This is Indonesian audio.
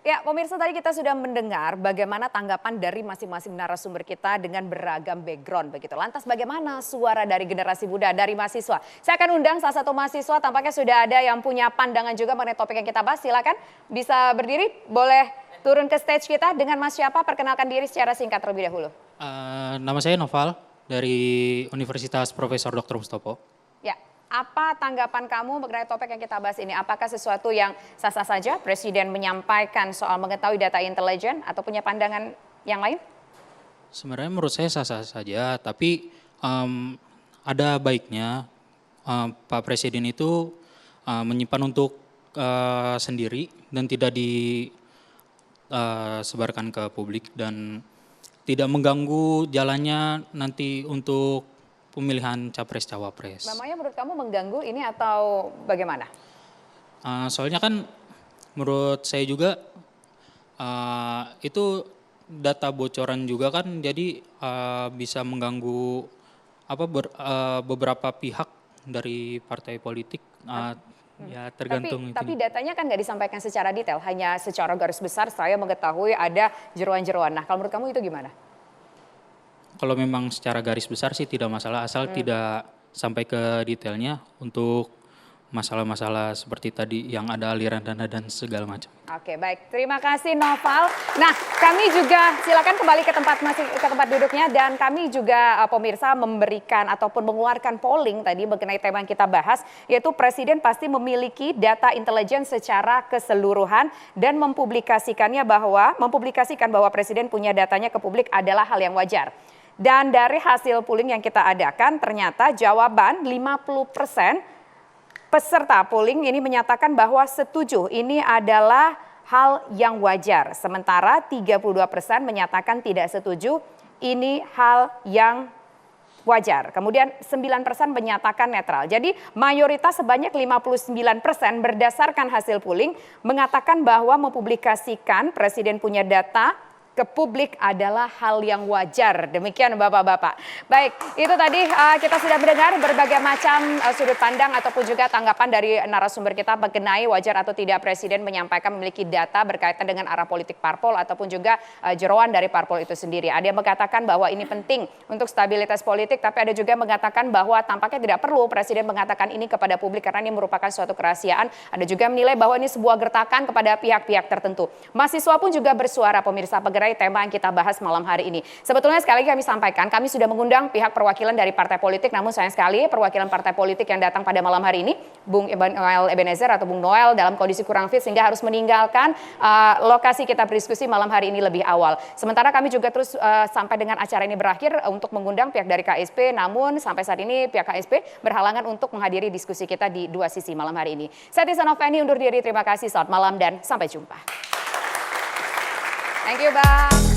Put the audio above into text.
Ya, pemirsa tadi kita sudah mendengar bagaimana tanggapan dari masing-masing narasumber kita dengan beragam background begitu. Lantas bagaimana suara dari generasi muda, dari mahasiswa? Saya akan undang salah satu mahasiswa, tampaknya sudah ada yang punya pandangan juga mengenai topik yang kita bahas. Silakan bisa berdiri, boleh turun ke stage kita dengan Mas siapa? Perkenalkan diri secara singkat terlebih dahulu. Nama saya Noval dari Universitas Profesor Dr. Mustopo. Ya, apa tanggapan kamu mengenai topik yang kita bahas ini? Apakah sesuatu yang sah-sah saja Presiden menyampaikan soal mengetahui data intelijen atau punya pandangan yang lain? Sebenarnya menurut saya sah-sah saja, tapi ada baiknya Pak Presiden itu menyimpan untuk sendiri dan tidak disebarkan ke publik dan tidak mengganggu jalannya nanti untuk pemilihan capres-cawapres. Namanya menurut kamu mengganggu ini atau bagaimana? Soalnya kan menurut saya juga itu data bocoran juga kan, jadi bisa mengganggu beberapa pihak dari partai politik. Ya tergantung. Tapi datanya kan nggak disampaikan secara detail, hanya secara garis besar saya mengetahui ada jeroan-jeroan. Nah kalau menurut kamu itu gimana? Kalau memang secara garis besar sih tidak masalah, asal tidak sampai ke detailnya untuk masalah-masalah seperti tadi yang ada aliran dana dan segala macam. Oke, baik. Terima kasih Noval. Nah, kami juga silakan kembali ke tempat duduknya, dan kami juga pemirsa memberikan ataupun mengeluarkan polling tadi mengenai tema yang kita bahas, yaitu Presiden pasti memiliki data intelijen secara keseluruhan dan mempublikasikan bahwa Presiden punya datanya ke publik adalah hal yang wajar. Dan dari hasil polling yang kita adakan, ternyata jawaban 50% peserta polling ini menyatakan bahwa setuju ini adalah hal yang wajar. Sementara 32% menyatakan tidak setuju ini hal yang wajar. Kemudian 9% menyatakan netral. Jadi mayoritas sebanyak 59% berdasarkan hasil polling mengatakan bahwa mempublikasikan Presiden punya data ke publik adalah hal yang wajar. Demikian Bapak-Bapak. Baik, itu tadi kita sudah mendengar berbagai macam sudut pandang ataupun juga tanggapan dari narasumber kita mengenai wajar atau tidak Presiden menyampaikan memiliki data berkaitan dengan arah politik parpol ataupun juga jeroan dari parpol itu sendiri. Ada yang mengatakan bahwa ini penting untuk stabilitas politik, tapi ada juga yang mengatakan bahwa tampaknya tidak perlu Presiden mengatakan ini kepada publik karena ini merupakan suatu kerahasiaan. Ada juga yang menilai bahwa ini sebuah gertakan kepada pihak-pihak tertentu. Mahasiswa pun juga bersuara, pemirsa, tema yang kita bahas malam hari ini. Sebetulnya sekali lagi kami sampaikan, kami sudah mengundang pihak perwakilan dari partai politik, namun sayang sekali perwakilan partai politik yang datang pada malam hari ini, Bung Noel Ebenezer atau Bung Noel dalam kondisi kurang fit sehingga harus meninggalkan lokasi kita berdiskusi malam hari ini lebih awal. Sementara kami juga terus sampai dengan acara ini berakhir untuk mengundang pihak dari KSP, namun sampai saat ini pihak KSP berhalangan untuk menghadiri diskusi kita di dua sisi malam hari ini. Saya Tisa Noveni undur diri, terima kasih, selamat malam dan sampai jumpa. Thank you, Bang.